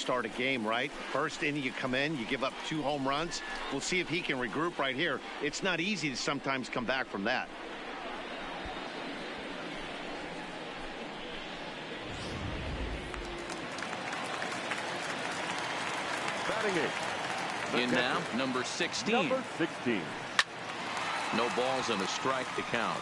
start a game, right? First inning you come in, you give up 2 home runs. We'll see if he can regroup right here. It's not easy to sometimes come back from that. In now, number 16. Number 16. No balls and a strike to count.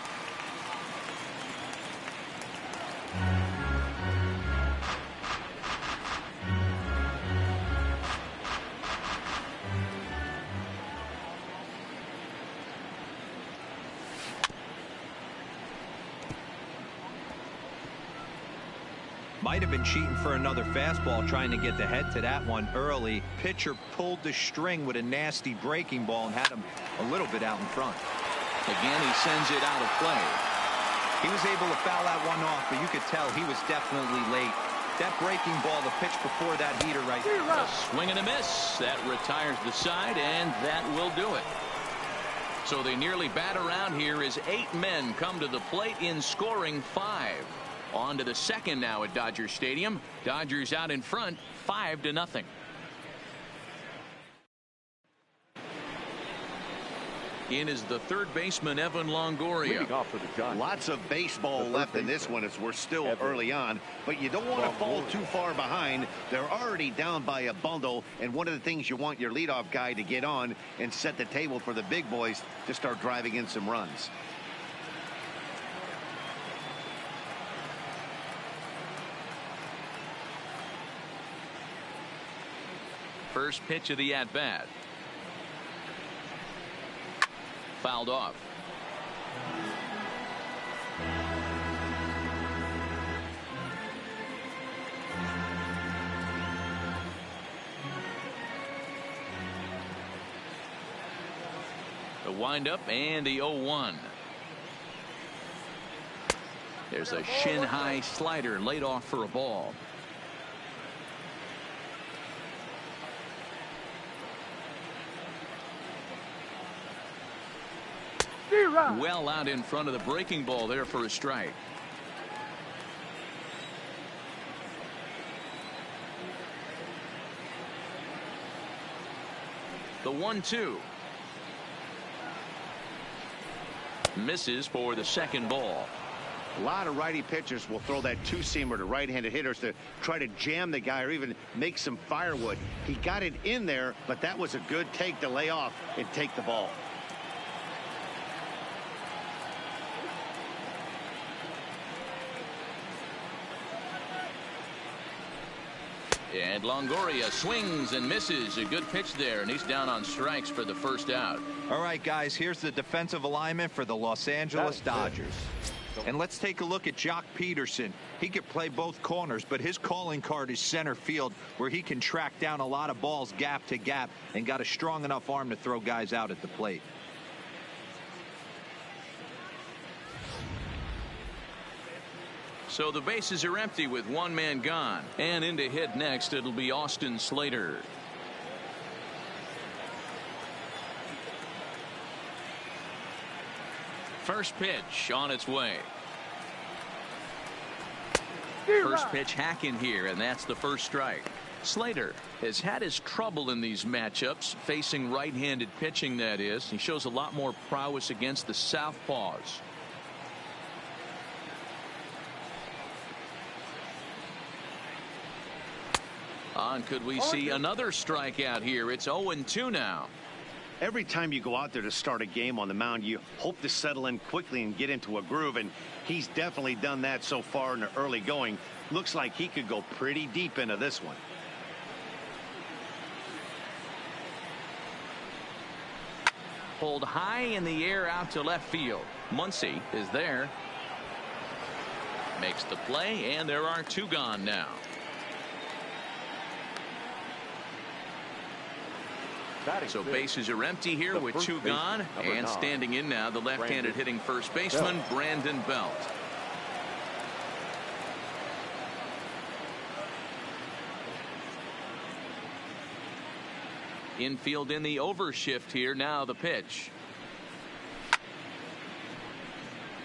Might have been cheating for another fastball, trying to get the head to that one early. Pitcher pulled the string with a nasty breaking ball and had him a little bit out in front. Again, he sends it out of play. He was able to foul that one off, but you could tell he was definitely late. That breaking ball, the pitch before that heater right there. A swing and a miss. That retires the side, and that will do it. So they nearly bat around here as 8 men come to the plate in scoring 5. On to the second now at Dodger Stadium. Dodgers out in front, 5-0. In is the third baseman, Evan Longoria. Lots of baseball left in this one as we're still early on, but you don't want to fall too far behind. They're already down by a bundle, and one of the things you want your leadoff guy to get on and set the table for the big boys to start driving in some runs. First pitch of the at-bat. Fouled off. The windup and the 0-1. There's a shin-high slider laid off for a ball. Well out in front of the breaking ball there for a strike. The 1-2. Misses for the second ball. A lot of righty pitchers will throw that two-seamer to right-handed hitters to try to jam the guy or even make some firewood. He got it in there, but that was a good take to lay off and take the ball. And Longoria swings and misses. A good pitch there, and he's down on strikes for the first out. All right, guys, here's the defensive alignment for the Los Angeles Dodgers. And let's take a look at Jock Peterson. He could play both corners, but his calling card is center field, where he can track down a lot of balls gap to gap and got a strong enough arm to throw guys out at the plate. So the bases are empty with 1 man gone. And in to hit next, it'll be Austin Slater. First pitch on its way. First pitch hack in here, and that's the first strike. Slater has had his trouble in these matchups, facing right-handed pitching, that is. He shows a lot more prowess against the southpaws. Could we see another strikeout here? It's 0-2 now. Every time you go out there to start a game on the mound, you hope to settle in quickly and get into a groove, and he's definitely done that so far in the early going. Looks like he could go pretty deep into this one. Pulled high in the air out to left field. Muncy is there. Makes the play, and there are 2 gone now. So bases are empty here with 2 gone, and standing in now the left-handed hitting first baseman Brandon Belt. Infield in the overshift here. Now the pitch.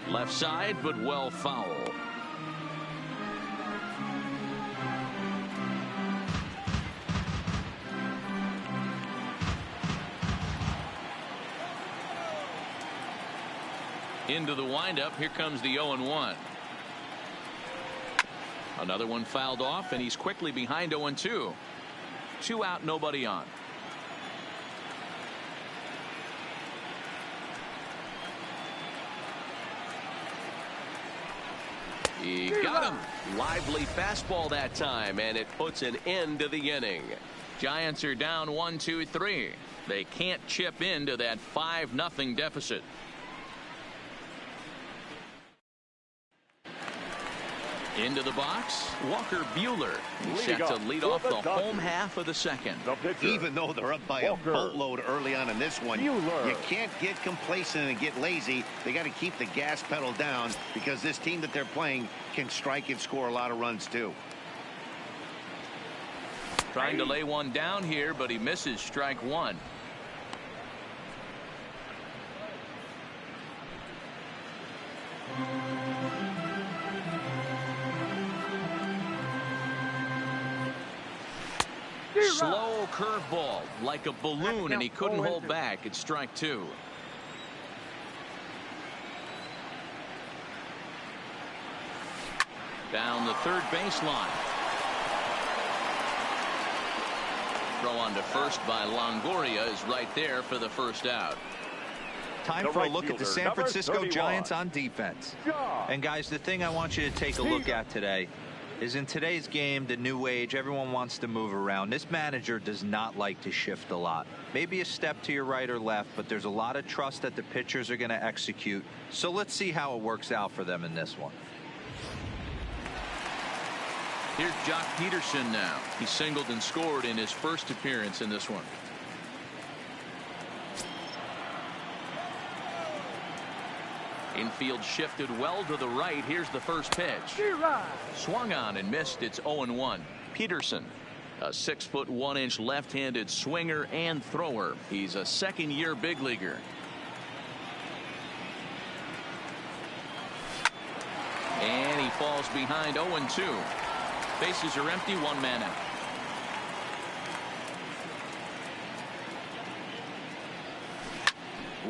Left side, but well foul. Into the windup. Here comes the 0-1. Another one fouled off, and he's quickly behind 0-2. 2 out, nobody on. He got him. Lively fastball that time, and it puts an end to the inning. Giants are down 1-2-3. They can't chip into that 5-0 deficit. Into the box, Walker Buehler. He's set to lead off the home half of the second. Even though they're up by a boatload early on in this one, you can't get complacent and get lazy. They got to keep the gas pedal down because this team that they're playing can strike and score a lot of runs too. Trying to lay one down here, but he misses strike one. Slow curveball like a balloon, and he couldn't hold back. It's strike two. Down the third baseline. Throw on to first by Longoria is right there for the first out. Time for a look at the San Francisco Giants on defense. And guys, the thing I want you to take a look at today is in today's game, the new age, everyone wants to move around. This manager does not like to shift a lot. Maybe a step to your right or left, but there's a lot of trust that the pitchers are going to execute. So let's see how it works out for them in this one. Here's Jock Peterson now. He singled and scored in his first appearance in this one. Infield shifted well to the right. Here's the first pitch. Swung on and missed. It's 0-1. Peterson, a 6'1" left-handed swinger and thrower. He's a second-year big leaguer. And he falls behind 0-2. Bases are empty, 1 man out.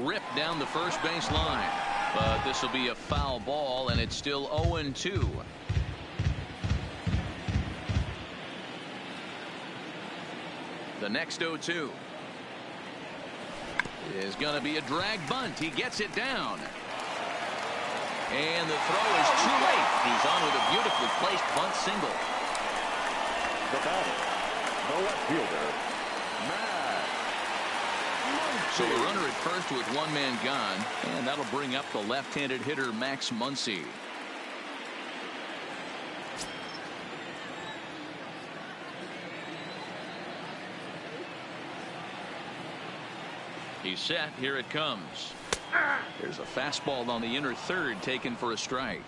Ripped down the first base line. But this will be a foul ball, and it's still 0-2. The next 0-2 is going to be a drag bunt. He gets it down. And the throw is too late. He's on with a beautifully placed bunt single. The batter, the left fielder, So a runner at first with 1 man gone, and that'll bring up the left-handed hitter Max Muncy. He's set. Here it comes. There's a fastball on the inner third taken for a strike.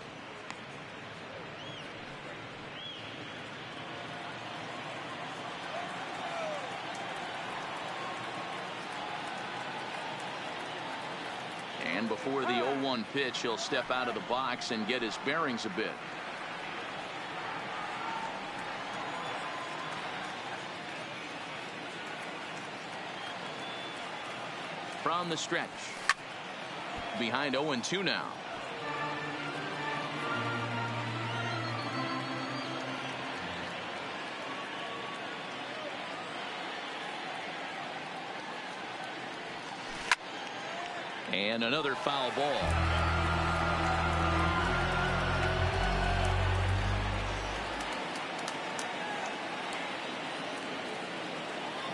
And before the 0-1 pitch, he'll step out of the box and get his bearings a bit. From the stretch. Behind 0-2 now. And another foul ball.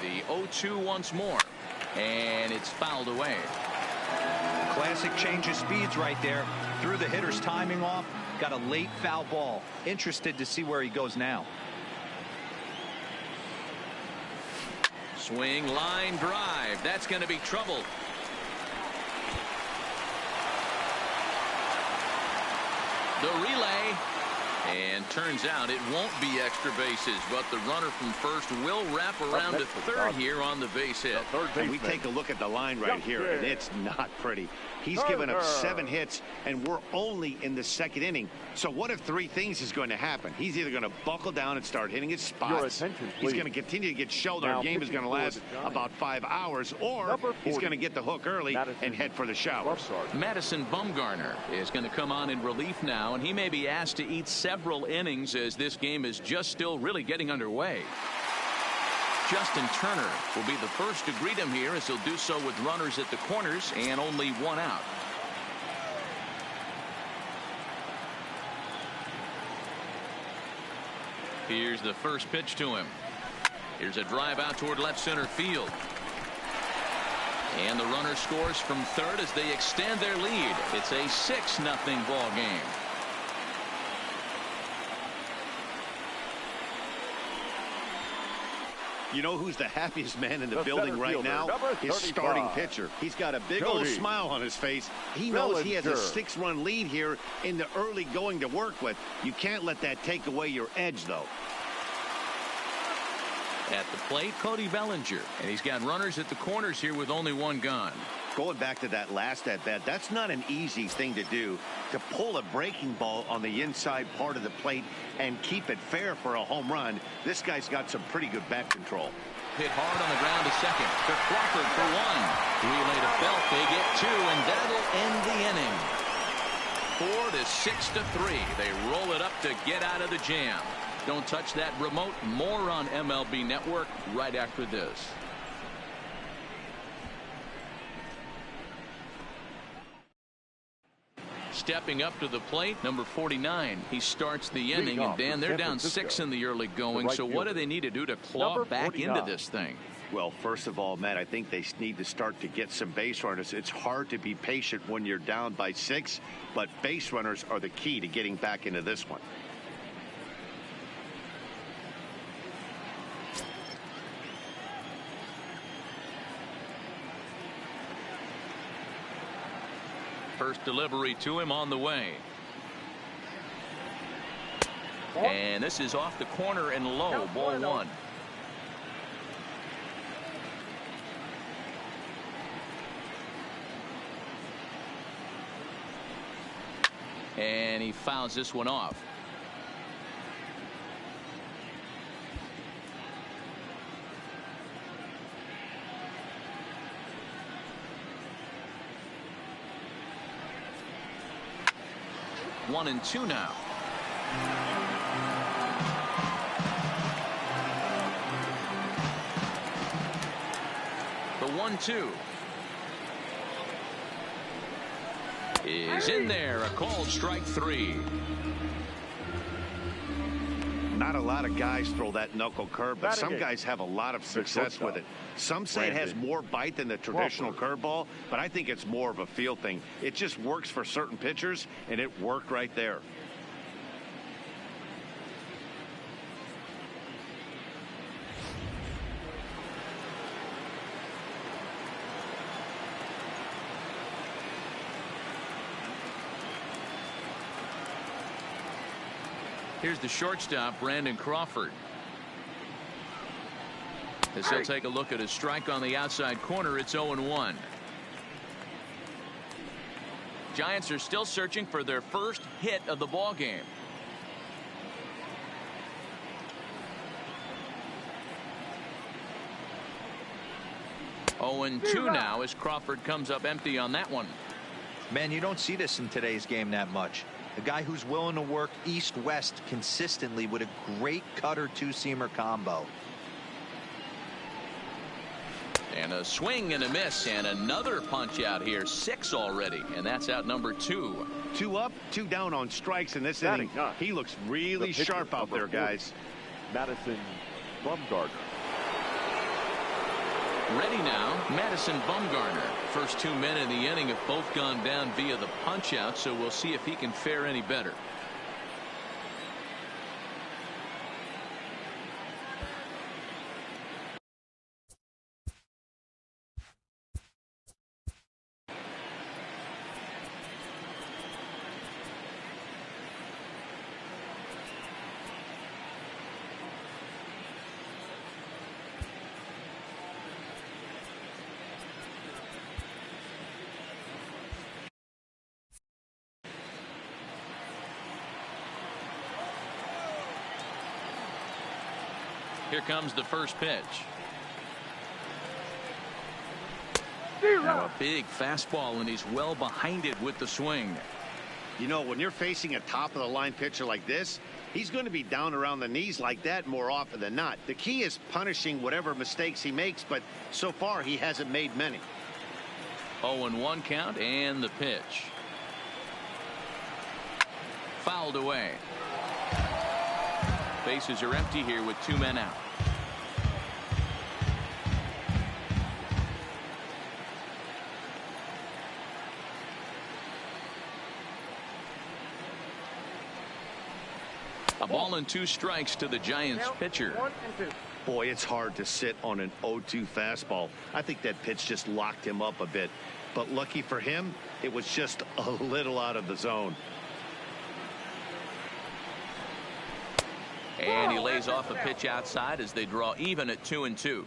The 0-2 once more. And it's fouled away. Classic change of speeds right there. Threw the hitter's timing off. Got a late foul ball. Interested to see where he goes now. Swing, line drive. That's going to be trouble. The relay. And turns out it won't be extra bases, but the runner from first will wrap around to third here on the base hit. And we take a look at the line right here, and it's not pretty. He's given up 7 hits, and we're only in the 2nd inning. So what if 3 things is going to happen? He's either going to buckle down and start hitting his spots. He's going to continue to get shelled. Our game is going to last about 5 hours, or he's going to get the hook early and head for the showers. Madison Bumgarner is going to come on in relief now, and he may be asked to eat several innings as this game is just still really getting underway. Justin Turner will be the first to greet him here, as he'll do so with runners at the corners and only 1 out. Here's the first pitch to him. Here's a drive out toward left center field. And the runner scores from third as they extend their lead. It's a 6-0 ball game. You know who's the happiest man in the building right now? His starting pitcher. He's got a big old smile on his face. He knows he has a 6-run lead here in the early going to work with. You can't let that take away your edge, though. At the plate, Cody Bellinger. And he's got runners at the corners here with only 1 gone. Going back to that last at-bat, that's not an easy thing to do, to pull a breaking ball on the inside part of the plate and keep it fair for a home run. This guy's got some pretty good bat control. Hit hard on the ground to second. To Crawford for 1. Relay to Belt. They get 2, and that'll end the inning. 4 to 6 to 3. They roll it up to get out of the jam. Don't touch that remote. More on MLB Network right after this. Stepping up to the plate, number 49. He starts the inning, and Dan, they're down 6 in the early going. So what do they need to do to claw back into this thing? Well, first of all, Matt, I think they need to start to get some base runners. It's hard to be patient when you're down by 6, but base runners are the key to getting back into this one. First delivery to him on the way. And this is off the corner and low. Ball 1. And he fouls this one off. One and 2 now. The 1-2 is in there. A called strike 3. Not a lot of guys throw that knuckle curve, but some guys have a lot of success with it. Some say it has more bite than the traditional curveball, but I think it's more of a feel thing. It just works for certain pitchers, and it worked right there. Here's the shortstop, Brandon Crawford. As he'll take a look at a strike on the outside corner, it's 0-1. Giants are still searching for their first hit of the ball game. Oh, and 2 now as Crawford comes up empty on that one. Man, you don't see this in today's game that much. A guy who's willing to work east-west consistently with a great cutter two-seamer combo. And a swing and a miss, and another punch out here. 6 already, and that's out number 2. 2 up, 2 down on strikes in this inning. He looks really sharp out there, guys. Madison Bumgarner. Ready now, Madison Bumgarner. First 2 men in the inning have both gone down via the punch out, so we'll see if he can fare any better. Here comes the first pitch. Now a big fastball, and he's well behind it with the swing. You know, when you're facing a top-of-the-line pitcher like this, he's going to be down around the knees like that more often than not. The key is punishing whatever mistakes he makes, but so far he hasn't made many. 0-1 count, and the pitch. Fouled away. Bases are empty here with 2 men out. A ball and 2 strikes to the Giants pitcher. Boy, it's hard to sit on an 0-2 fastball. I think that pitch just locked him up a bit. But lucky for him, it was just a little out of the zone. And he lays off a pitch outside as they draw even at 2-2.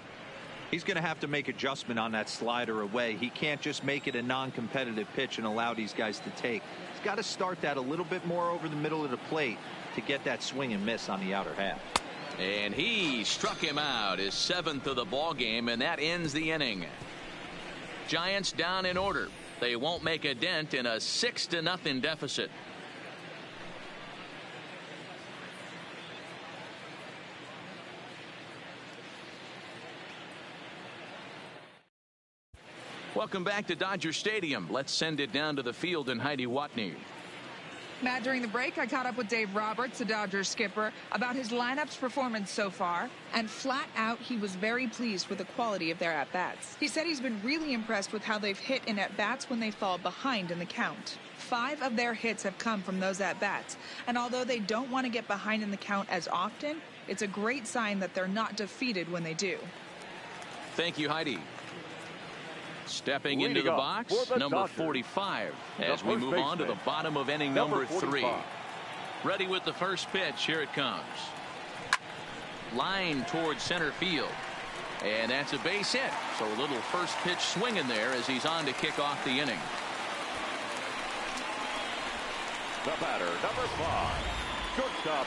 He's going to have to make adjustment on that slider away. He can't just make it a non-competitive pitch and allow these guys to take. He's got to start that a little bit more over the middle of the plate to get that swing and miss on the outer half. And he struck him out, his 7th of the ball game, and that ends the inning. Giants down in order. They won't make a dent in a 6-0 deficit. Welcome back to Dodger Stadium. Let's send it down to the field and Heidi Watney. Matt, during the break, I caught up with Dave Roberts, the Dodgers skipper, about his lineup's performance so far, and flat out, he was very pleased with the quality of their at-bats. He said he's been really impressed with how they've hit in at-bats when they fall behind in the count. 5 of their hits have come from those at-bats, and although they don't want to get behind in the count as often, it's a great sign that they're not defeated when they do. Thank you, Heidi. Stepping into the box, number 45, as we move on to the bottom of inning number 3. Ready with the first pitch. Here it comes. Line towards center field. And that's a base hit. So a little first pitch swing in there as he's on to kick off the inning. The batter, number 5, shortstop,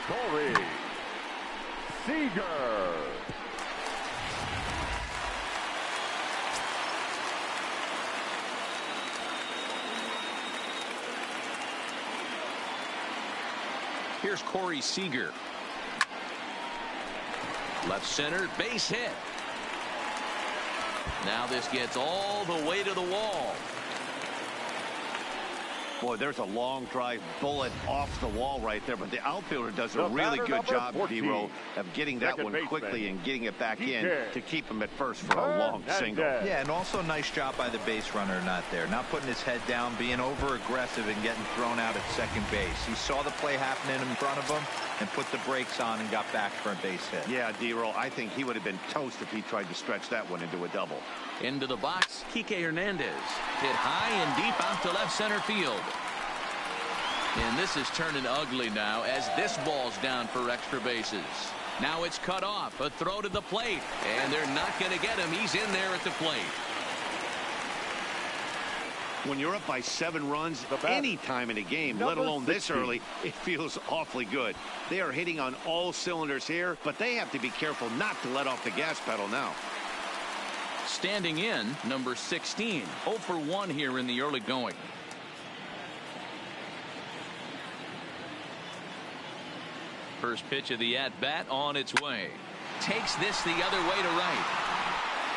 Corey Seager. Here's Corey Seager. Left center, base hit. Now this gets all the way to the wall. Boy, there's a long drive bullet off the wall right there, but the outfielder does a really good job, D-Roll, of getting that one quickly and getting it back in to keep him at first for a long single. Yeah, and also nice job by the base runner not there, not putting his head down, being over aggressive and getting thrown out at second base. He saw the play happening in front of him and put the brakes on and got back for a base hit. Yeah, D-Roll, I think he would have been toast if he tried to stretch that one into a double. Into the box, Kike Hernandez. Hit high and deep out to left center field. And this is turning ugly now as this ball's down for extra bases. Now it's cut off. A throw to the plate. And they're not going to get him. He's in there at the plate. When you're up by 7 runs any time in a game, let alone this early, it feels awfully good. They are hitting on all cylinders here, but they have to be careful not to let off the gas pedal now. Standing in, number 16. 0 for 1 here in the early going. First pitch of the at-bat on its way. Takes this the other way to right.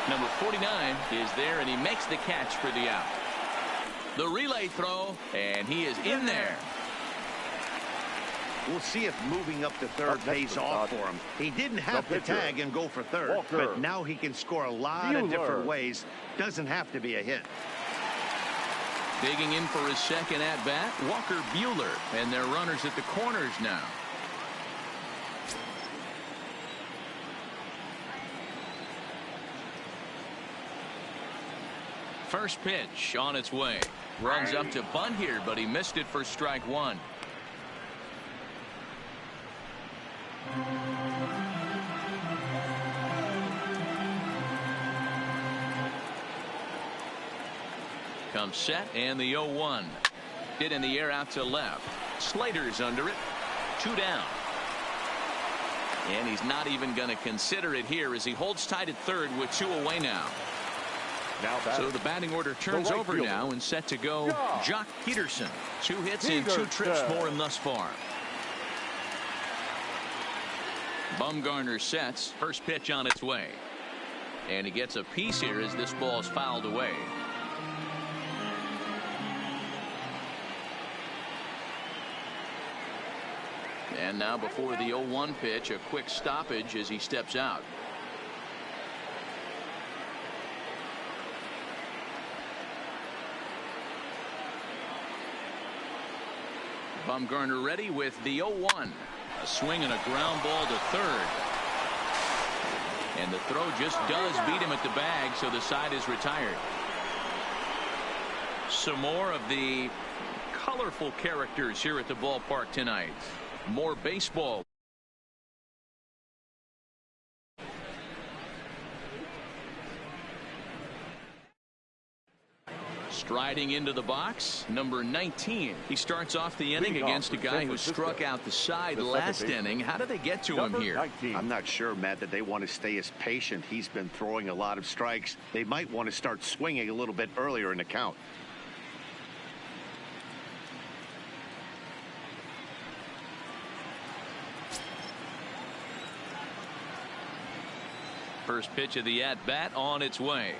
Number 49 is there, and he makes the catch for the out. The relay throw, and he is in there. We'll see if moving up to third pays off for him. He didn't have to tag and go for third, but now he can score a lot of different ways. Doesn't have to be a hit. Digging in for his second at-bat, Walker Buehler, and their runners at the corners now. First pitch on its way. Runs up to bunt here, but he missed it for strike 1. Comes set, and the 0-1. Hit in the air out to left. Slater's under it. 2 down. And he's not even going to consider it here as he holds tight at third with 2 away now. So the batting order turns over now and set to go Jock Peterson. 2 hits and 2 trips for him thus far. Bumgarner sets. First pitch on its way. And he gets a piece here as this ball is fouled away. And now before the 0-1 pitch, a quick stoppage as he steps out. Bumgarner ready with the 0-1. A swing and a ground ball to third. And the throw just does beat him at the bag, so the side is retired. Some more of the colorful characters here at the ballpark tonight. More baseball. Striding into the box, number 19. He starts off the inning against a guy who struck out the side last inning. How do they get to him here? I'm not sure, Matt, that they want to stay as patient. He's been throwing a lot of strikes. They might want to start swinging a little bit earlier in the count. First pitch of the at-bat on its way.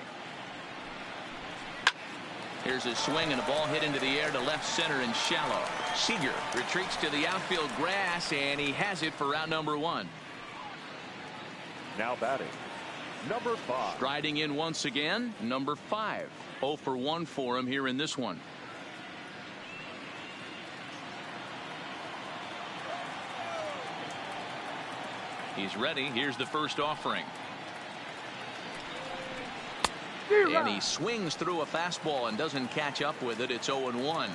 Here's a swing and a ball hit into the air to left center and shallow. Seager retreats to the outfield grass, and he has it for out number 1. Now batting, number 5. Striding in once again, number 5. 0 for 1 for him here in this one. He's ready. Here's the first offering. And he swings through a fastball and doesn't catch up with it. It's 0-1.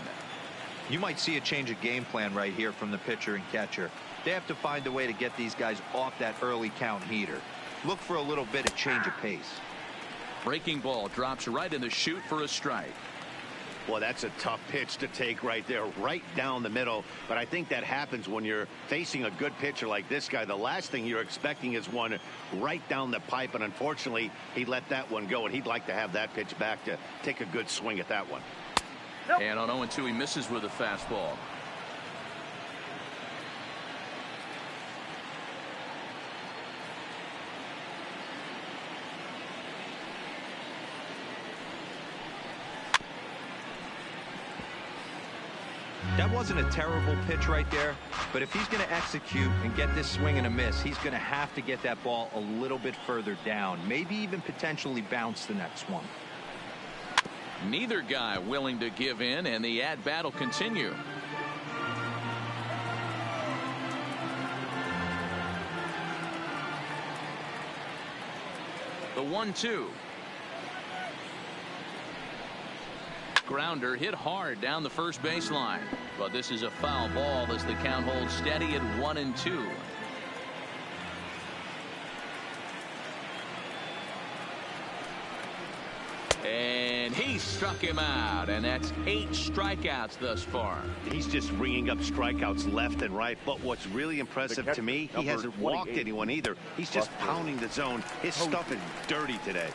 You might see a change of game plan right here from the pitcher and catcher. They have to find a way to get these guys off that early count heater. Look for a little bit of change of pace. Breaking ball drops right in the chute for a strike. Well, that's a tough pitch to take right there, right down the middle. But I think that happens when you're facing a good pitcher like this guy. The last thing you're expecting is one right down the pipe. And unfortunately, he let that one go. And he'd like to have that pitch back to take a good swing at that one. And on 0-2, he misses with a fastball. That wasn't a terrible pitch right there, but if he's going to execute and get this swing and a miss, he's going to have to get that ball a little bit further down, maybe even potentially bounce the next one. Neither guy willing to give in, and the at-bat will continue. The 1-2. Grounder hit hard down the first baseline, but this is a foul ball as the count holds steady at 1-2. And he struck him out, and that's 8 strikeouts thus far. He's just ringing up strikeouts left and right. But what's really impressive to me, he hasn't walked anyone either. He's just pounding the zone. His stuff is dirty today.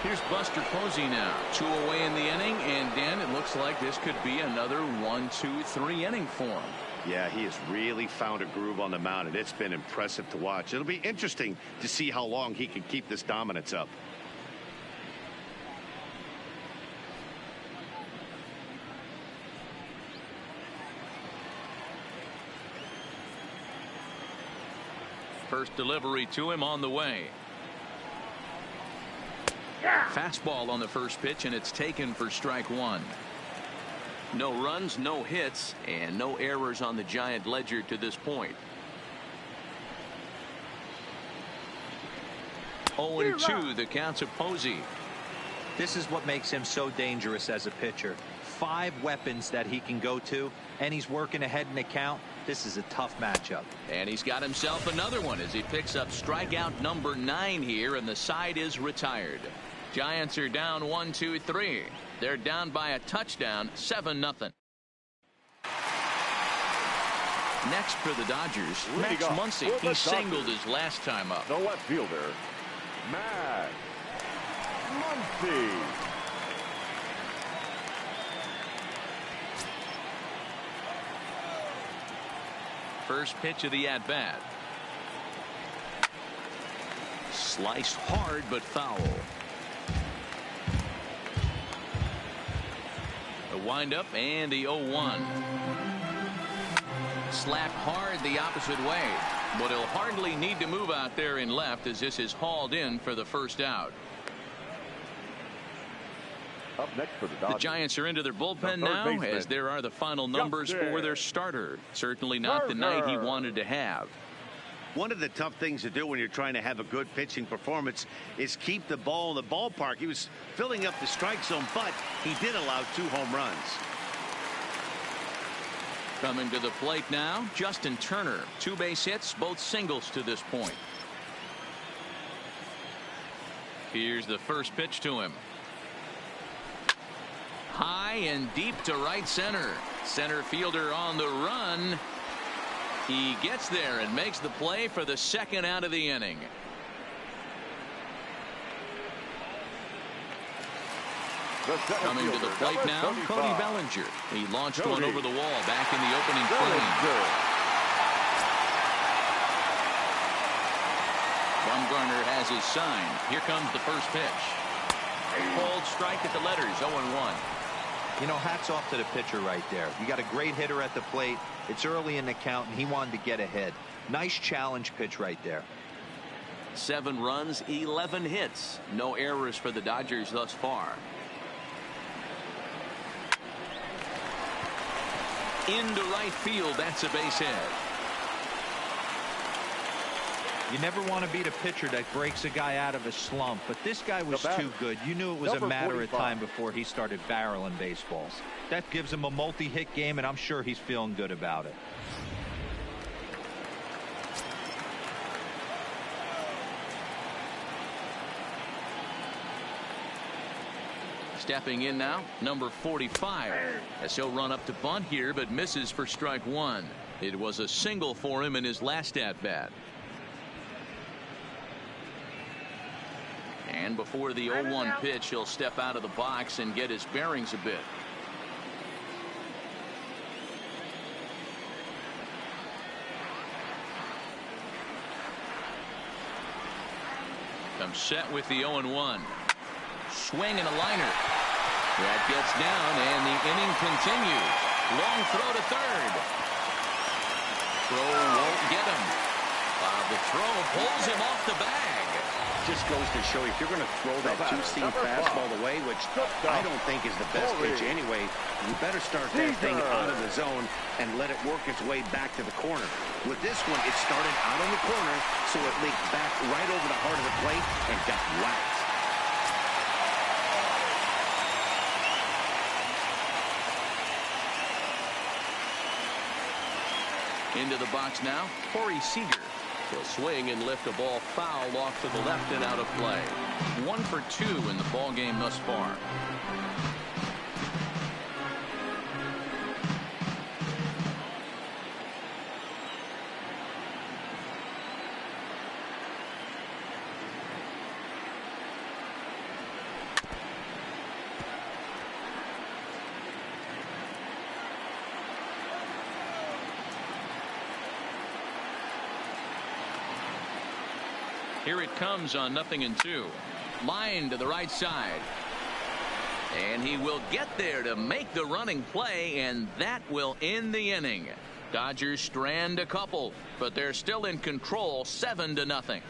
Here's Buster Posey now. 2 away in the inning, and Dan, it looks like this could be another 1-2-3 inning for him. Yeah, he has really found a groove on the mound, and it's been impressive to watch. It'll be interesting to see how long he can keep this dominance up. First delivery to him on the way. Fastball on the first pitch, and it's taken for strike 1. No runs, no hits, and no errors on the Giant ledger to this point. 0-2 the counts of Posey. This is what makes him so dangerous as a pitcher. 5 weapons that he can go to, and he's working ahead in the count. This is a tough matchup. And he's got himself another one as he picks up strikeout number 9 here, and the side is retired. Giants are down 1-2-3. They're down by a touchdown, 7-0. Next for the Dodgers, Leading Max off Muncy. for the He singled Dodgers, his last time up. the left fielder, Max Muncy. First pitch of the at-bat. Sliced hard but foul. The windup and the 0-1. Slapped hard the opposite way, but he'll hardly need to move out there in left as this is hauled in for the first out. Up next for the Dodgers, The Giants are into their bullpen the third now, baseman, as there are the final numbers for their starter. Certainly not the night he wanted to have. One of the tough things to do when you're trying to have a good pitching performance is keep the ball in the ballpark. He was filling up the strike zone, but he did allow 2 home runs. Coming to the plate now, Justin Turner. 2 base hits, both singles to this point. Here's the first pitch to him. High and deep to right center. Center fielder on the run. He gets there and makes the play for the second out of the inning. Coming to the plate now, Cody Bellinger. He launched one over the wall back in the opening frame. Bumgarner has his sign. Here comes the first pitch. Cold strike at the letters, 0-1. You know, hats off to the pitcher right there. You got a great hitter at the plate. It's early in the count, and he wanted to get ahead. Nice challenge pitch right there. 7 runs, 11 hits. No errors for the Dodgers thus far. Into right field, that's a base hit. You never want to beat a pitcher that breaks a guy out of a slump, but this guy was too good. You knew it was a matter of time before he started barreling baseballs. That gives him a multi-hit game, and I'm sure he's feeling good about it. Stepping in now, number 45, as he'll run up to bunt here, but misses for strike 1. It was a single for him in his last at-bat. And before the 0-1 pitch, he'll step out of the box and get his bearings a bit. Comes set with the 0-1. Swing and a liner. That gets down, and the inning continues. Long throw to third. Throw won't get him. The throw pulls him off the bag. Just goes to show you, if you're going to throw that 2-seam fastball away, which I don't think is the best pitch anyway, you better start that thing out of the zone and let it work its way back to the corner. With this one, it started out on the corner, so it leaked back right over the heart of the plate and got whacked. Into the box now, Corey Seager. He'll swing and lift a ball foul off to the left and out of play. 1 for 2 in the ball game thus far. Here it comes on 0-2. Line to the right side. And he will get there to make the running play, and that will end the inning. Dodgers strand a couple, but they're still in control, 7-0.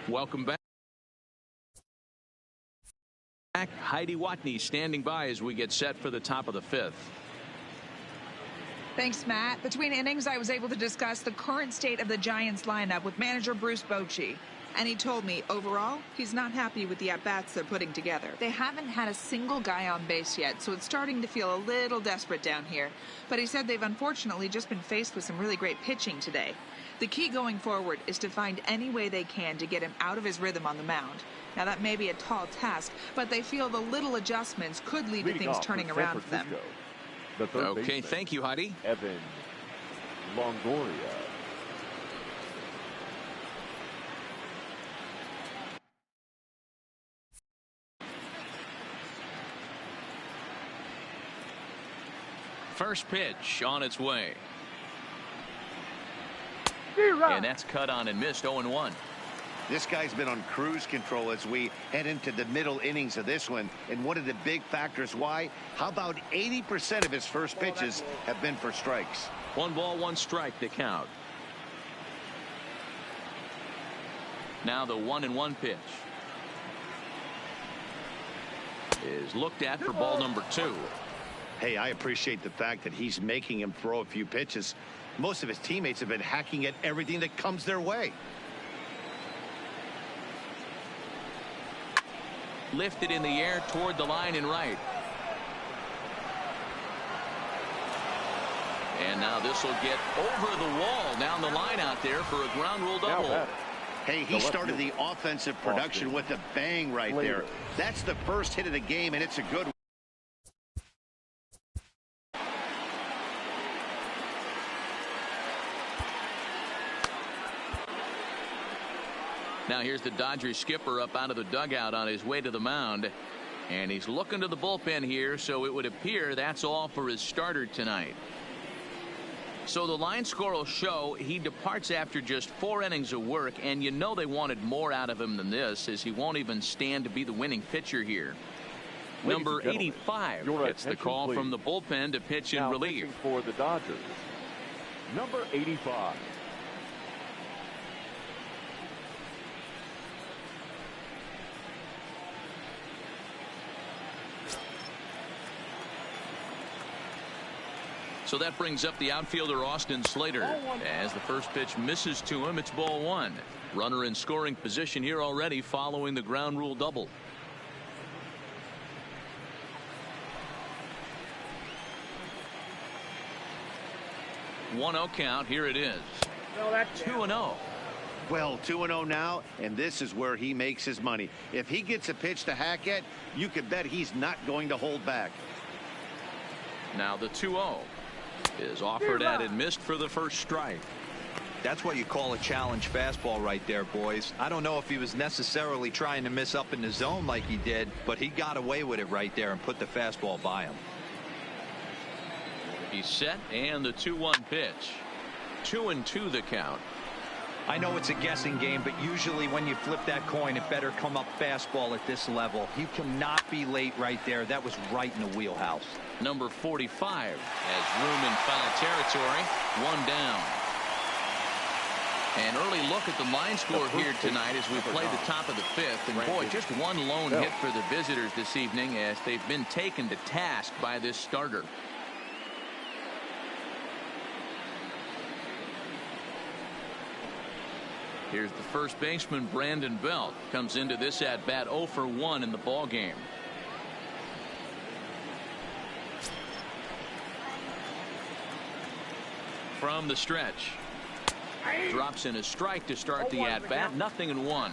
Welcome back. Heidi Watney standing by as we get set for the top of the 5th. Thanks, Matt. Between innings, I was able to discuss the current state of the Giants lineup with manager Bruce Bochy. And he told me, overall, he's not happy with the at-bats they're putting together. They haven't had a single guy on base yet, so it's starting to feel a little desperate down here. But he said they've unfortunately just been faced with some really great pitching today. The key going forward is to find any way they can to get him out of his rhythm on the mound. Now, that may be a tall task, but they feel the little adjustments could lead to things turning around for them. Okay, thank you, Heidi. Evan Longoria. First pitch on its way. And that's cut on and missed. 0-1. This guy's been on cruise control as we head into the middle innings of this one. And one of the big factors why, how about 80% of his first pitches have been for strikes? 1 ball, 1 strike to count. Now the 1-1 pitch is looked at for ball number 2. Hey, I appreciate the fact that he's making him throw a few pitches. Most of his teammates have been hacking at everything that comes their way. Lifted in the air toward the line and right. And now this will get over the wall down the line out there for a ground rule double. Hey, he started the offensive production with a bang right there. That's the first hit of the game, and it's a good one. Now here's the Dodgers skipper up out of the dugout on his way to the mound. And he's looking to the bullpen here, so it would appear that's all for his starter tonight. So the line score will show he departs after just 4 innings of work, and you know they wanted more out of him than this, as he won't even stand to be the winning pitcher here. Number 85 gets the call from the bullpen to pitch in relief. For the Dodgers, number 85. So that brings up the outfielder Austin Slater. As the first pitch misses to him, it's ball 1. Runner in scoring position here already following the ground rule double. One 0 count. Here it is. 2-0. Well, 2-0 now, and this is where he makes his money. If he gets a pitch to hack at, you can bet he's not going to hold back. Now the 2-0 is offered at and missed for the first strike. That's what you call a challenge fastball right there, boys. I don't know if he was necessarily trying to miss up in the zone like he did, but he got away with it right there and put the fastball by him. He's set, and the 2-1 pitch. 2-2 the count. I know it's a guessing game, but usually when you flip that coin, it better come up fastball at this level. He cannot be late right there. That was right in the wheelhouse. Number 45 has room in foul territory. 1 down. An early look at the line score here tonight as we play the top of the 5th. And boy, just one lone hit for the visitors this evening as they've been taken to task by this starter. Here's the first baseman, Brandon Belt, comes into this at bat 0 for 1 in the ball game. From the stretch, drops in a strike to start the at bat. 0-1.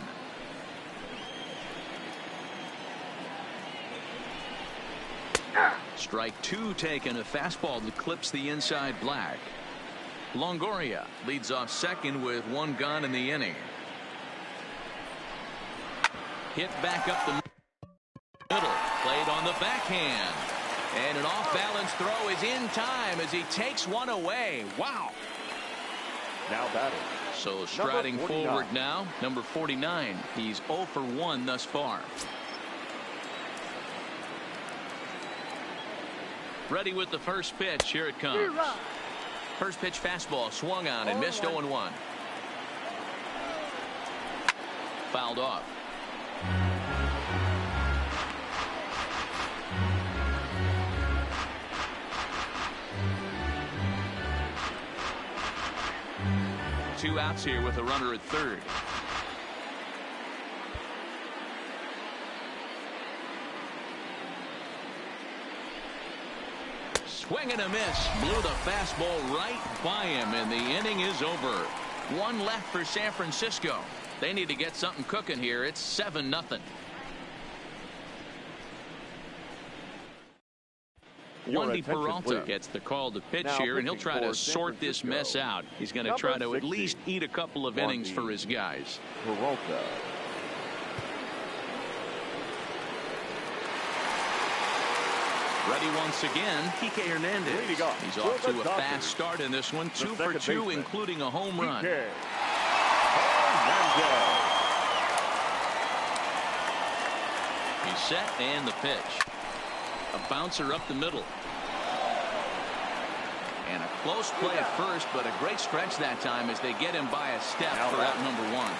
Strike 2 taken, a fastball that clips the inside black. Longoria leads off second with 1 gone in the inning. Hit back up the middle, played on the backhand, and an off-balance throw is in time as he takes one away. Wow. Now batting. So striding forward now, number 49. He's 0 for 1 thus far. Ready with the first pitch. Here it comes. First pitch fastball swung on and missed. 0-1. Fouled off. Two outs here with a runner at third. Swing and a miss. Blew the fastball right by him, and the inning is over. One left for San Francisco. They need to get something cooking here. It's 7-0. Wandy Peralta gets the call to pitch here, and he'll try to sort this mess out. He's going to try to at least eat a couple of innings for his guys. Peralta. Ready once again, Kike Hernandez. He's off to a fast start in this one. 2 for 2, including a home run. He's set, and the pitch. A bouncer up the middle. And a close play at first, but a great stretch that time as they get him by a step for out number 1.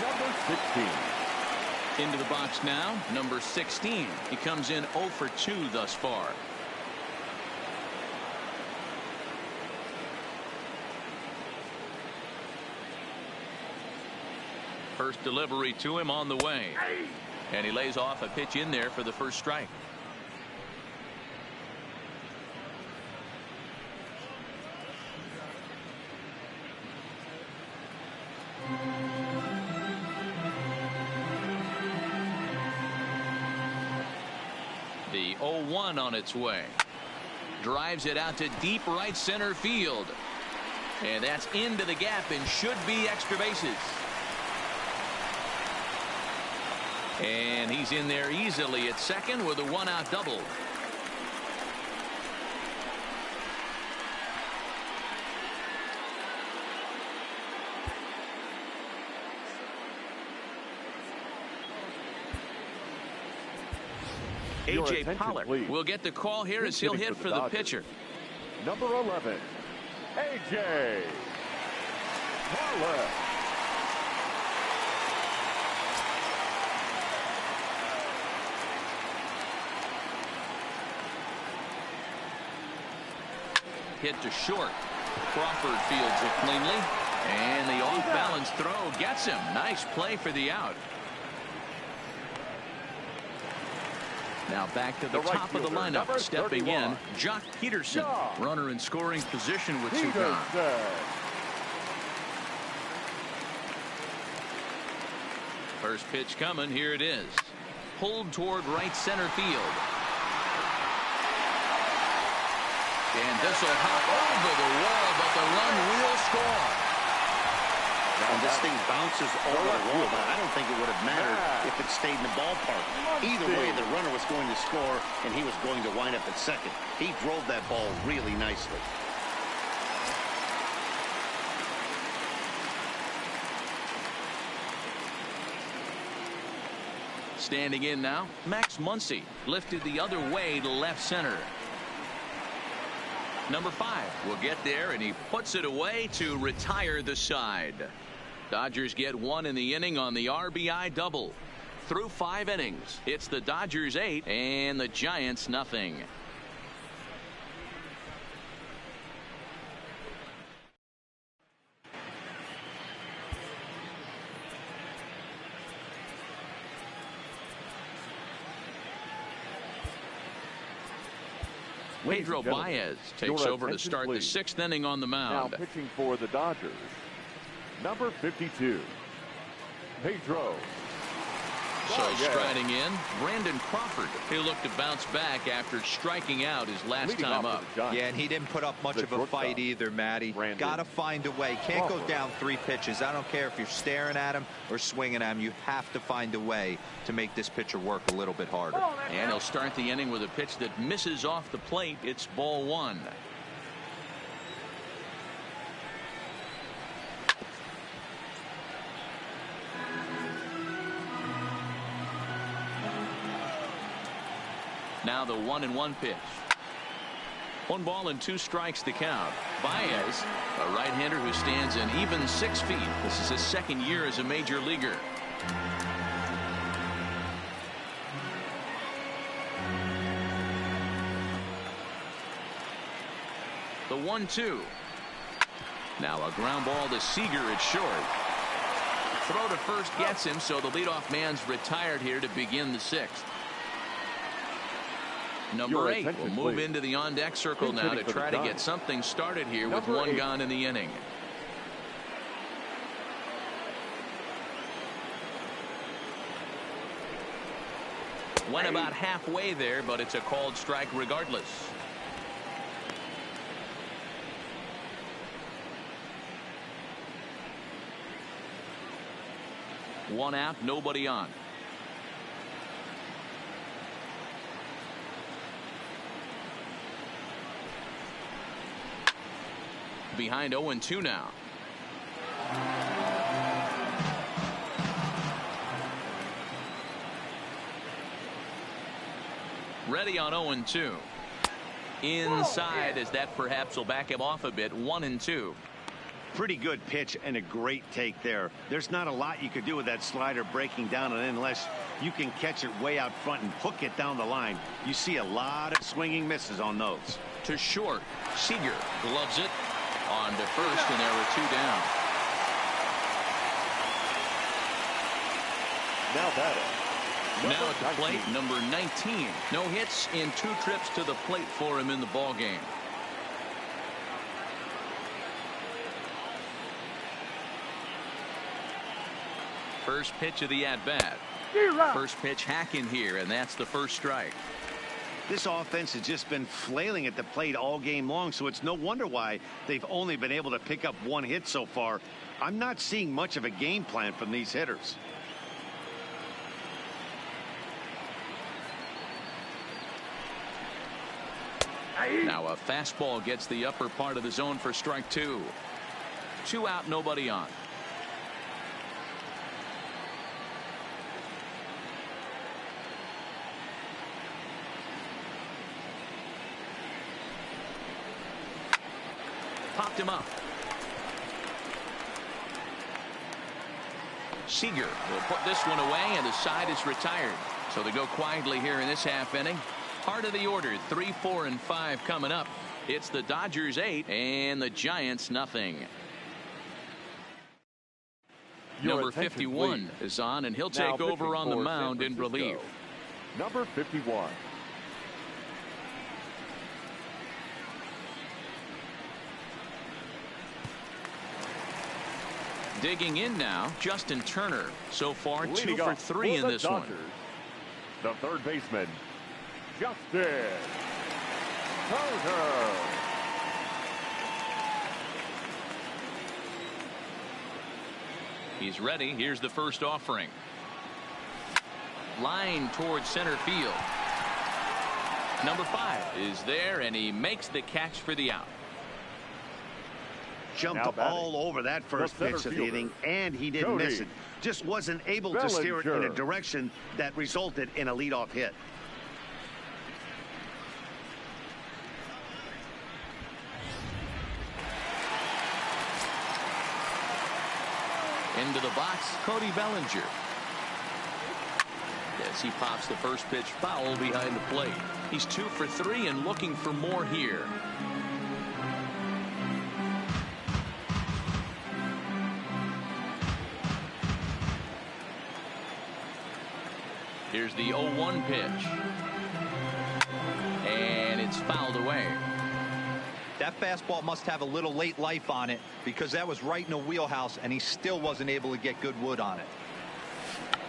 Number 16. Into the box now, number 16. He comes in 0 for 2 thus far. First delivery to him on the way. And he lays off a pitch in there for the first strike. The 0-1 on its way. Drives it out to deep right center field. And that's into the gap and should be extra bases. And he's in there easily at second with a 1-out double. A.J. Pollock will get the call here as he'll hit for the pitcher. Number 11, A.J. Pollock. Hit to short. Crawford fields it cleanly. And the off-balance throw gets him. Nice play for the out. Now back to the top of the lineup. Stepping in, Jock Peterson. Runner in scoring position with 2 gone. First pitch coming. Here it is. Pulled toward right center field. And this will hop over the wall, but the run will score. And this thing bounces over the wall, but I don't think it would have mattered if it stayed in the ballpark. Either way, the runner was going to score, and he was going to wind up at second. He drove that ball really nicely. Standing in now, Max Muncy lifted the other way to left center. Number 5 will get there, and he puts it away to retire the side. Dodgers get 1 in the inning on the RBI double. Through 5 innings, it's the Dodgers 8 and the Giants nothing. Pedro Baez takes over to start the 6th inning on the mound. Now pitching for the Dodgers, number 52, Pedro. So striding in, Brandon Crawford. He'll look to bounce back after striking out his last time up. Yeah, and he didn't put up much of a fight either, Matty. Got to find a way. Can't go down 3 pitches. I don't care if you're staring at him or swinging at him. You have to find a way to make this pitcher work a little bit harder. And he'll start the inning with a pitch that misses off the plate. It's ball 1. Now the 1-1 pitch. 1 ball and 2 strikes to count. Baez, a right-hander who stands an even 6 feet. This is his 2nd year as a major leaguer. The 1-2. Now a ground ball to Seager at short. Throw to first gets him, so the leadoff man's retired here to begin the 6th. Number 8 will move into the on-deck circle now to try to get something started here with one gone in the inning. Went about halfway there, but it's a called strike regardless. One out, nobody on. Behind 0-2 now. Ready on 0-2. Inside, as that perhaps will back him off a bit. 1-2. Pretty good pitch and a great take there. There's not a lot you could do with that slider breaking down and in unless you can catch it way out front and hook it down the line. You see a lot of swinging misses on those. To short. Seager gloves it on to first, and there were 2 down. Now batting. Now at the plate, number 19. No hits in 2 trips to the plate for him in the ball game. First pitch of the at-bat. First pitch hack in here, and that's the first strike. This offense has just been flailing at the plate all game long, so it's no wonder why they've only been able to pick up 1 hit so far. I'm not seeing much of a game plan from these hitters. Now a fastball gets the upper part of the zone for strike 2. 2 out, nobody on. Popped him up. Seager will put this one away, and the side is retired. So they go quietly here in this half inning. Heart of the order, 3, 4, and 5 coming up. It's the Dodgers 8 and the Giants nothing. Number 51 is on, and he'll take over on the mound in relief. Number 51. Digging in now, Justin Turner. So far, 2 for 3 in this one. The third baseman, Justin Turner. He's ready. Here's the first offering. Line towards center field. Number 5 is there, and he makes the catch for the out. Jumped all over that first pitch of the inning, and he didn't miss it. Just wasn't able to steer it in a direction that resulted in a leadoff hit. Into the box, Cody Bellinger. As he pops the first pitch foul behind the plate. He's 2 for 3 and looking for more here. Here's the 0-1 pitch. And it's fouled away. That fastball must have a little late life on it because that was right in the wheelhouse, and he still wasn't able to get good wood on it.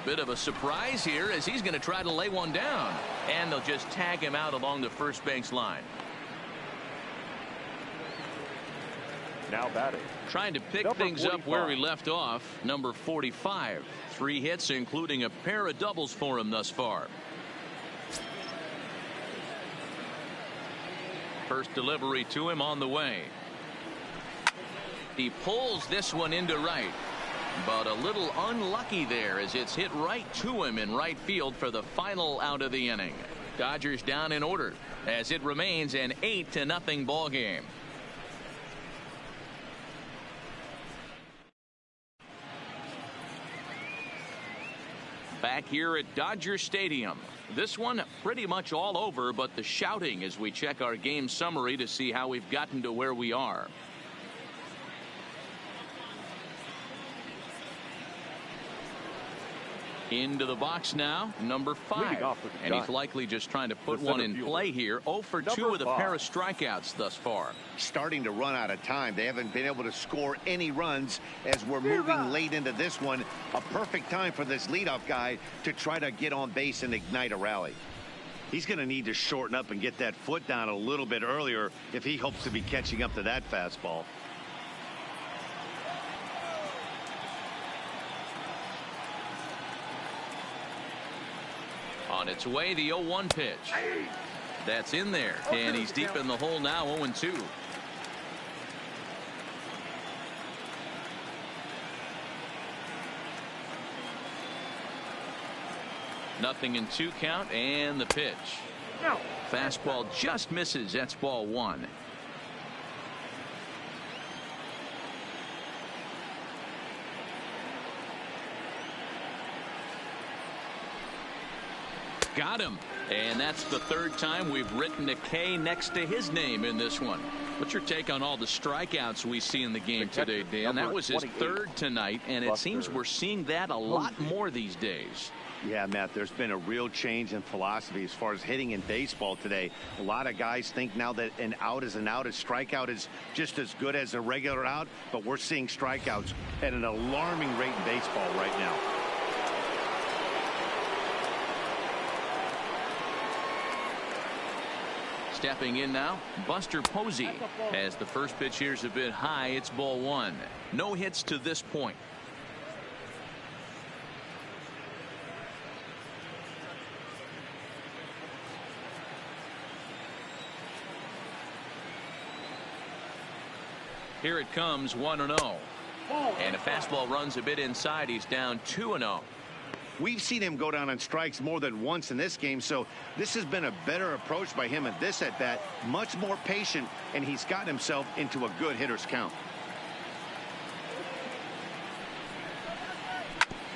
Bit of a surprise here as he's going to try to lay one down. And they'll just tag him out along the first base line. Now batting. Trying to pick things up where we left off. Number 45. 3 hits, including a pair of doubles for him thus far. First delivery to him on the way. He pulls this one into right. But a little unlucky there as it's hit right to him in right field for the final out of the inning. Dodgers down in order as it remains an 8-0 ball game. Back here at Dodger Stadium. This one pretty much all over, but the shouting as we check our game summary to see how we've gotten to where we are. Into the box now, number 5. And he's likely just trying to put one in play here. 0 for 2 with a pair of strikeouts thus far. Starting to run out of time. They haven't been able to score any runs as we're moving late into this one. A perfect time for this leadoff guy to try to get on base and ignite a rally. He's going to need to shorten up and get that foot down a little bit earlier if he hopes to be catching up to that fastball. On its way, the 0-1 pitch. That's in there, and he's deep in the hole now, 0-2. Nothing in 2 count, and the pitch. Fastball just misses. That's ball 1. Got him. And that's the 3rd time we've written a K next to his name in this one. What's your take on all the strikeouts we see in the game today, Dan? That was his 3rd tonight, and it seems we're seeing that a lot more these days. Yeah, Matt, there's been a real change in philosophy as far as hitting in baseball today. A lot of guys think now that an out is an out. A strikeout is just as good as a regular out, but we're seeing strikeouts at an alarming rate in baseball right now. Stepping in now, Buster Posey. As the first pitch here's a bit high, it's ball 1. No hits to this point. Here it comes, 1-0. And a fastball runs a bit inside. He's down 2-0. We've seen him go down on strikes more than once in this game, so this has been a better approach by him at this at-bat. Much more patient, and he's gotten himself into a good hitter's count.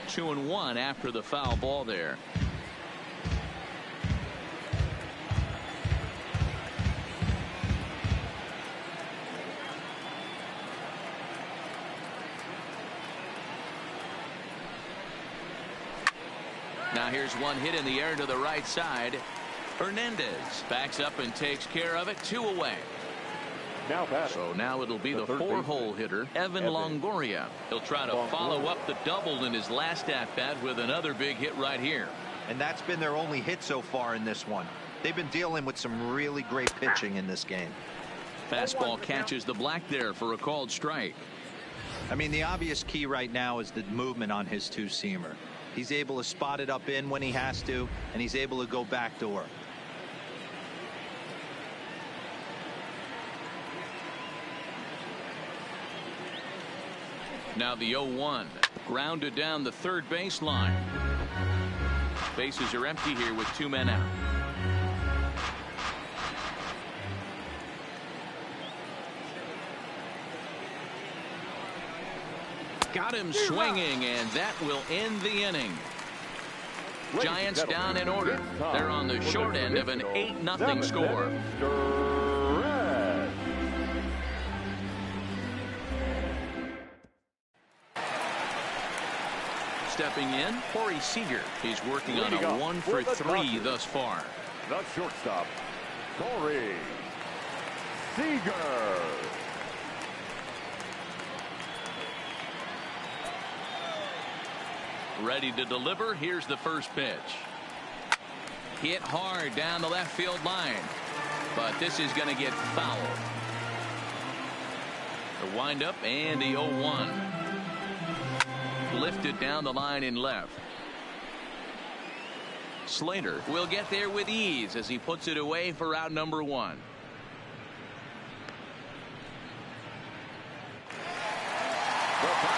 2-1 after the foul ball there. Now here's one hit in the air to the right side. Hernandez backs up and takes care of it. 2 away. So now it'll be the 4-hole hitter, Evan Longoria. He'll try to follow up the double in his last at-bat with another big hit right here. And that's been their only hit so far in this one. They've been dealing with some really great pitching in this game. Fastball catches the black there for a called strike. I mean, the obvious key right now is the movement on his 2-seamer. He's able to spot it up in when he has to, and he's able to go backdoor. Now the 0-1. Grounded down the third baseline. Bases are empty here with 2 men out. Got him swinging, and that will end the inning. Giants down in order. They're on the short end of an 8-0 score. Stepping in, Corey Seager. He's working on a 1 for 3 thus far. The shortstop, Corey Seager. Ready to deliver. Here's the first pitch. Hit hard down the left field line. But this is going to get fouled. The windup and the 0-1. Lifted down the line in left. Slater will get there with ease as he puts it away for out number 1.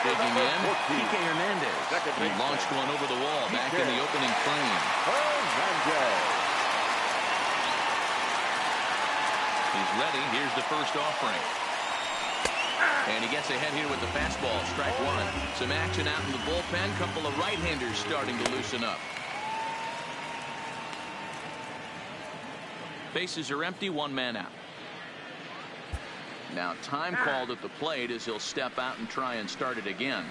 Digging in, Kike Hernandez. He launched one over the wall back in the opening frame. He's ready. Here's the first offering. And he gets ahead here with the fastball. Strike 1. Some action out in the bullpen. Couple of right-handers starting to loosen up. Bases are empty. 1 man out. Now time called at the plate as he'll step out and try and start it again.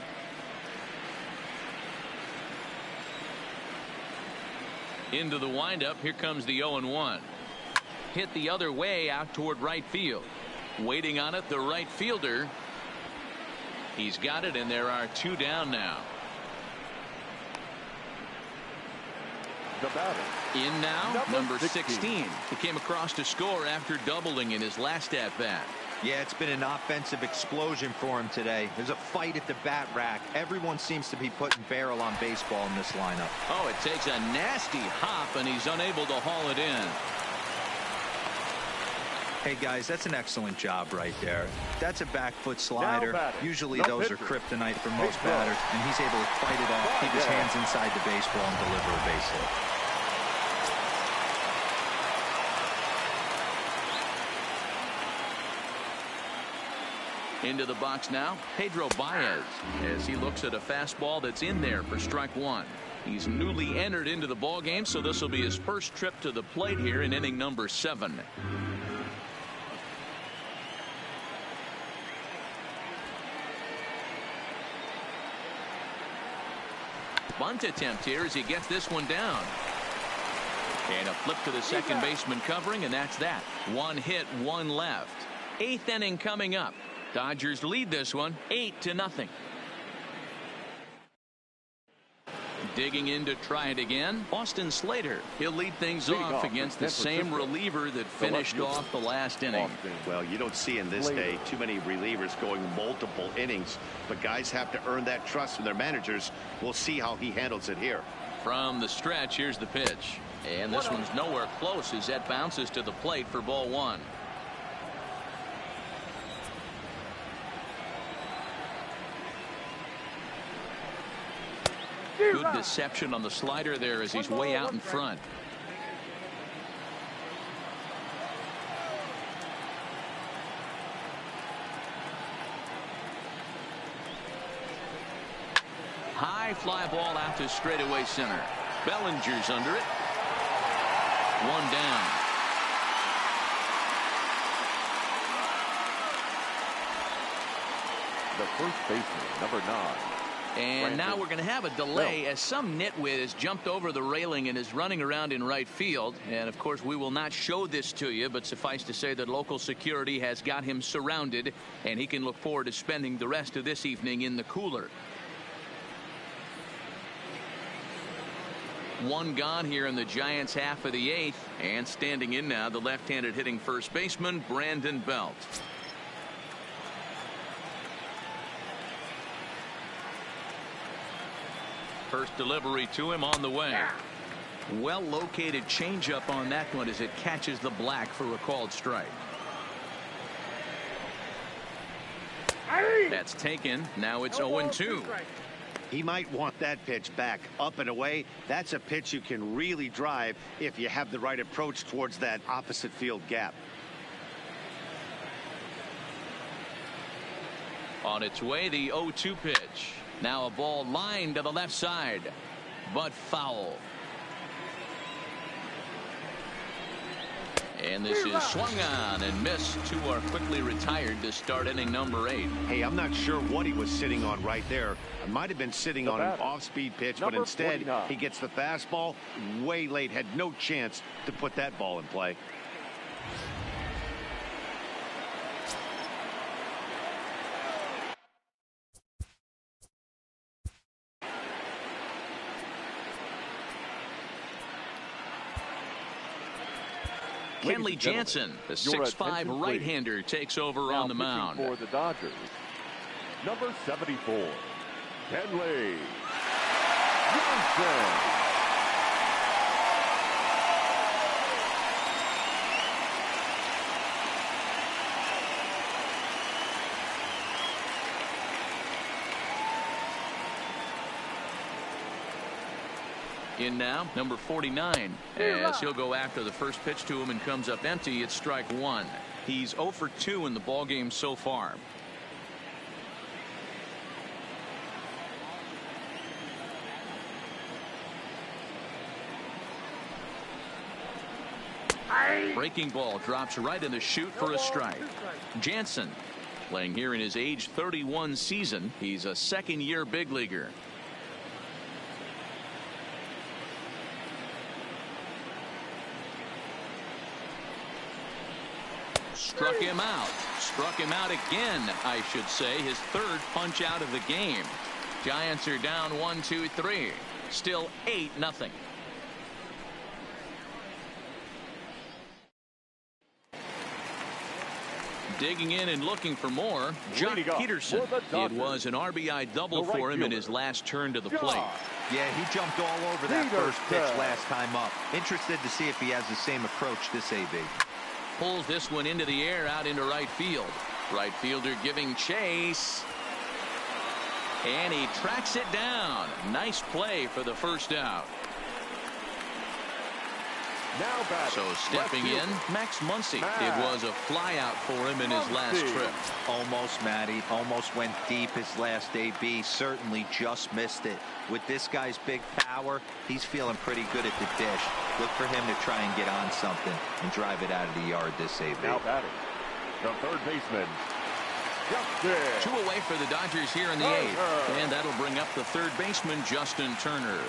Into the windup. Here comes the 0-1. Hit the other way out toward right field. Waiting on it, the right fielder. He's got it, and there are 2 down now. The batter. In now, number 16. 16. He came across to score after doubling in his last at-bat. Yeah, it's been an offensive explosion for him today. There's a fight at the bat rack. Everyone seems to be putting barrel on baseball in this lineup. Oh, it takes a nasty hop, and he's unable to haul it in. Hey, guys, that's an excellent job right there. That's a back foot slider. Usually those are kryptonite for most batters, and he's able to fight it off, keep his hands inside the baseball, and deliver a base hit. Into the box now, Pedro Baez, as he looks at a fastball that's in there for strike 1. He's newly entered into the ball game, so this will be his first trip to the plate here in inning number 7. Bunt attempt here as he gets this one down. And a flip to the second baseman covering, and that's that. 1 hit, 1 left. 8th inning coming up. Dodgers lead this one 8-0. Digging in to try it again, Austin Slater. He'll lead things off against the same reliever that finished off the last inning. Well, you don't see in this day too many relievers going multiple innings, but guys have to earn that trust from their managers. We'll see how he handles it here. From the stretch, here's the pitch. And this one's nowhere close as that bounces to the plate for ball 1. Good deception on the slider there as he's way out in front. High fly ball out to straightaway center. Bellinger's under it. 1 down. The first baseman, number 9. And now we're going to have a delay as some nitwit has jumped over the railing and is running around in right field. And of course we will not show this to you, but suffice to say that local security has got him surrounded, and he can look forward to spending the rest of this evening in the cooler. 1 gone here in the Giants' half of the 8th, and standing in now the left-handed hitting first baseman Brandon Belt. First delivery to him on the way. Well located changeup on that one as it catches the black for a called strike. That's taken. Now it's 0-2. He might want that pitch back up and away. That's a pitch you can really drive if you have the right approach towards that opposite field gap. On its way, the 0-2 pitch. Now a ball lined to the left side, but foul. And this is swung on and missed. 2 are quickly retired to start inning number 8. Hey, I'm not sure what he was sitting on right there. It might have been sitting on an off-speed pitch, but instead 49. he gets the fastball way late. Had no chance to put that ball in play. Kenley Jansen, the 6'5" right-hander, takes over on the mound. For the Dodgers, number 74, Kenley Jansen. In now, number 49, as he'll go after the first pitch to him and comes up empty. It's strike 1. He's 0 for 2 in the ballgame so far. Breaking ball drops right in the chute for a strike. Jansen playing here in his age 31 season. He's a second-year big leaguer. Struck him out. Struck him out again, I should say. His third punch out of the game. Giants are down 1-2-3. Still 8-0. Digging in and looking for more, Jock Peterson. It was an RBI double for him in his last turn to the plate. Yeah, he jumped all over that first pitch last time up. Interested to see if he has the same approach this AB. Pulls this one into the air out into right field. Right fielder giving chase. And he tracks it down. Nice play for the first out. So stepping in, Max Muncy. It was a flyout for him in his last trip. Almost, Matty. Almost went deep his last AB. Certainly just missed it. With this guy's big power, he's feeling pretty good at the dish. Look for him to try and get on something and drive it out of the yard this AB. Now batting, the third baseman, Justin. 2 away for the Dodgers here in the 8th. And that'll bring up the third baseman, Justin Turner.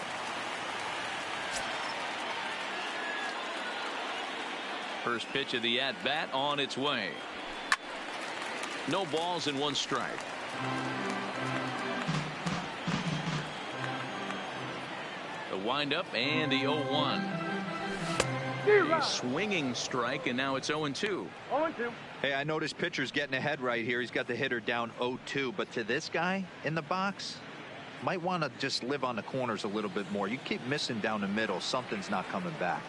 First pitch of the at-bat on its way. No balls and 1 strike. The windup and the 0-1. A swinging strike, and now it's 0-2. 0-2. Hey, I noticed pitcher's getting ahead right here. He's got the hitter down 0-2, but to this guy in the box, might want to just live on the corners a little bit more. You keep missing down the middle, something's not coming back.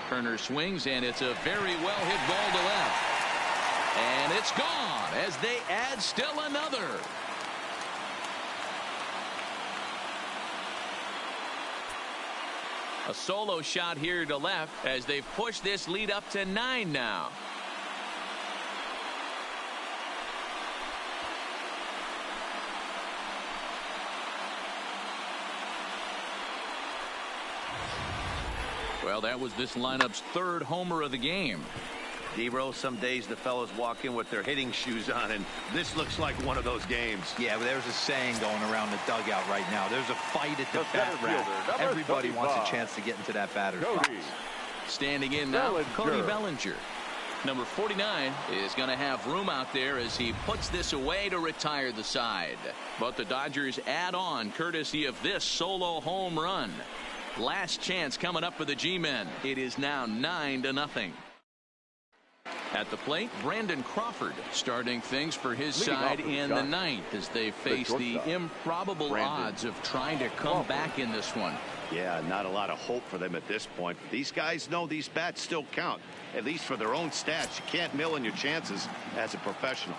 Turner swings, and it's a very well hit ball to left. And it's gone as they add still another. A solo shot here to left as they've pushed this lead up to 9 now. Well, that was this lineup's 3rd homer of the game. D-Roll, some days the fellows walk in with their hitting shoes on, and this looks like one of those games. Yeah, but there's a saying going around the dugout right now. There's a fight at the bat rack. Everybody wants a chance to get into that batter's box. Standing in now, Cody Bellinger. Number 49 is going to have room out there as he puts this away to retire the side. But the Dodgers add on courtesy of this solo home run. Last chance coming up for the G-men. It is now 9-0. At the plate, Brandon Crawford starting things for his side in the 9th as they face the improbable odds of trying to come back in this one. Yeah, not a lot of hope for them at this point. These guys know these bats still count, at least for their own stats. You can't mill in your chances as a professional.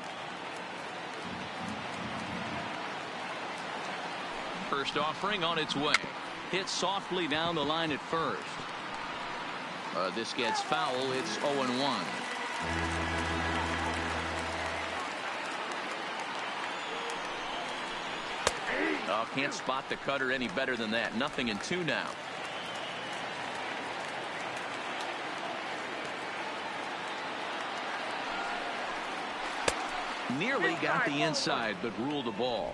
First offering on its way. Hit softly down the line at first. This gets foul. It's 0-1. Oh, can't spot the cutter any better than that. 0-2 now. Nearly got the inside, but ruled the ball.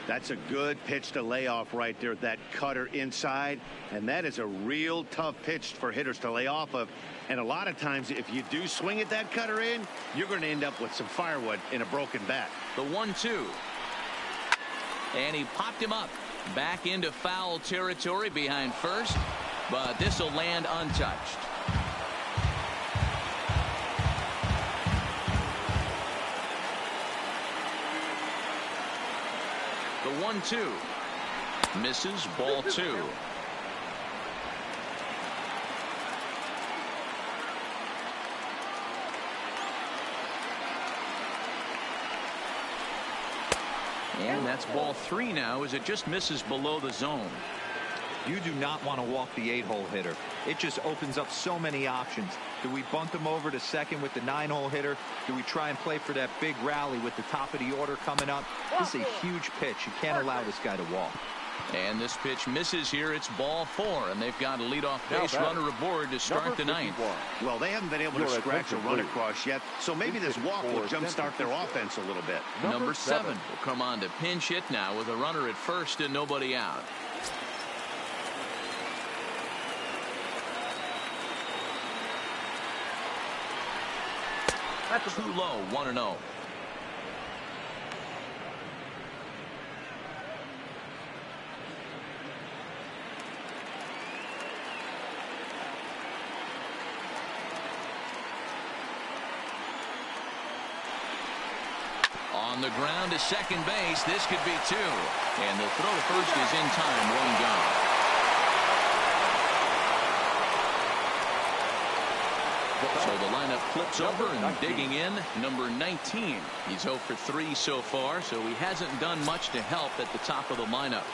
That's a good pitch to lay off right there, that cutter inside, and that is a real tough pitch for hitters to lay off of. And a lot of times if you do swing at that cutter in, you're going to end up with some firewood in a broken bat. The 1-2, and he popped him up back into foul territory behind first, but this will land untouched. The 1-2 misses, ball 2. And that's ball 3 now as it just misses below the zone. You do not want to walk the 8-hole hitter. It just opens up so many options. Do we bunt him over to second with the 9-hole hitter? Do we try and play for that big rally with the top of the order coming up? This is a huge pitch. You can't allow this guy to walk. And this pitch misses here. It's ball 4, and they've got a leadoff base runner aboard to start the 9th. Well, they haven't been able to scratch a run across yet, so maybe this walk will jumpstart their offense a little bit. Number 7 will come on to pinch hit now with a runner at first and nobody out. Too low, 1-0. On the ground to second base. This could be 2. And the throw to first is in time. 1 gone. So the lineup flips over and digging in. Number 19. He's 0 for 3 so far, so he hasn't done much to help at the top of the lineup.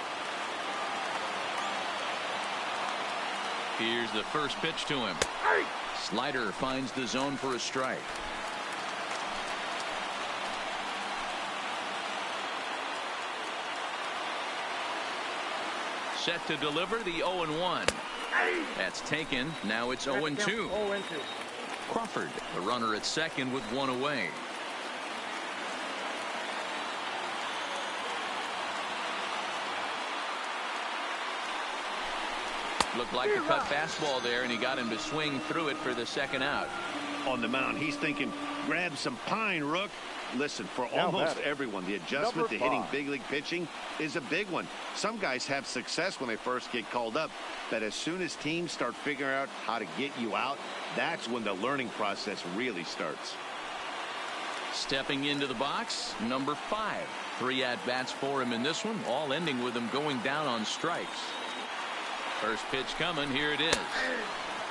Here's the first pitch to him. Slider finds the zone for a strike. Set to deliver the 0-1. That's taken. Now it's 0-2. Crawford, the runner at second with 1 away. Looked like a cut fastball there, and he got him to swing through it for the second out. On the mound, he's thinking, grab some pine, Rook. Listen, for almost everyone, the adjustment to hitting big league pitching is a big one. Some guys have success when they first get called up, but as soon as teams start figuring out how to get you out, that's when the learning process really starts. Stepping into the box, number 5. 3 at-bats for him in this one, all ending with him going down on strikes. First pitch coming, here it is.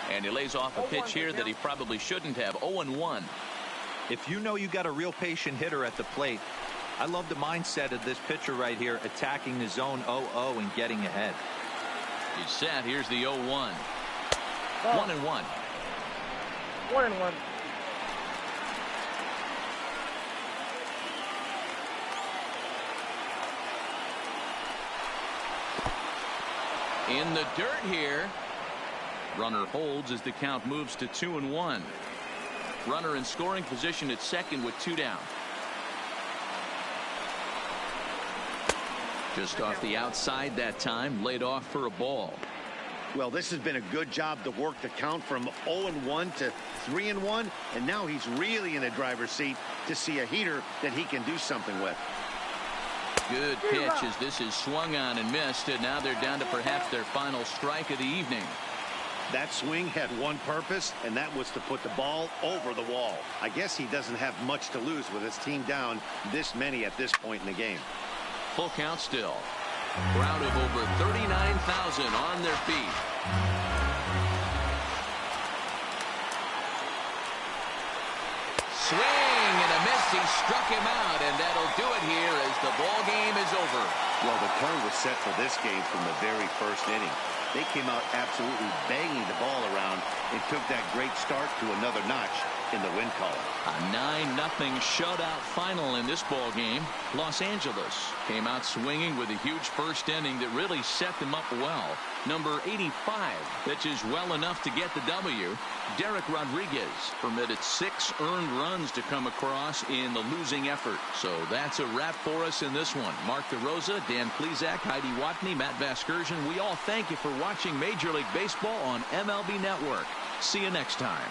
And he lays off a pitch here that he probably shouldn't have. 0-1. If you know you got a real patient hitter at the plate, I love the mindset of this pitcher right here, attacking the zone 0-0 and getting ahead. He's set. Here's the 0-1. 1-1. 1-1. In the dirt here. Runner holds as the count moves to 2-1. Runner in scoring position at second with 2 down. Just off the outside that time, laid off for a ball. Well, this has been a good job to work the count from 0-1 to 3-1, and now he's really in the driver's seat to see a heater that he can do something with. Good pitch as this is swung on and missed, and now they're down to perhaps their final strike of the evening. That swing had one purpose, and that was to put the ball over the wall. I guess he doesn't have much to lose with his team down this many at this point in the game. Full count still. Crowd of over 39,000 on their feet. Swing and a miss. He struck him out, and that'll do it here as the ball game is over. Well, the tone was set for this game from the very first inning. They came out absolutely banging the ball around and took that great start to another notch in the win column. A 9-0 shutout final in this ball game. Los Angeles came out swinging with a huge first inning that really set them up well. Number 85 pitches well enough to get the W. Derek Rodriguez permitted 6 earned runs to come across in the losing effort. So that's a wrap for us in this one. Mark DeRosa, Dan Plesac, Heidi Watney, Matt Vasgersian. We all thank you for watching Major League Baseball on MLB Network. See you next time.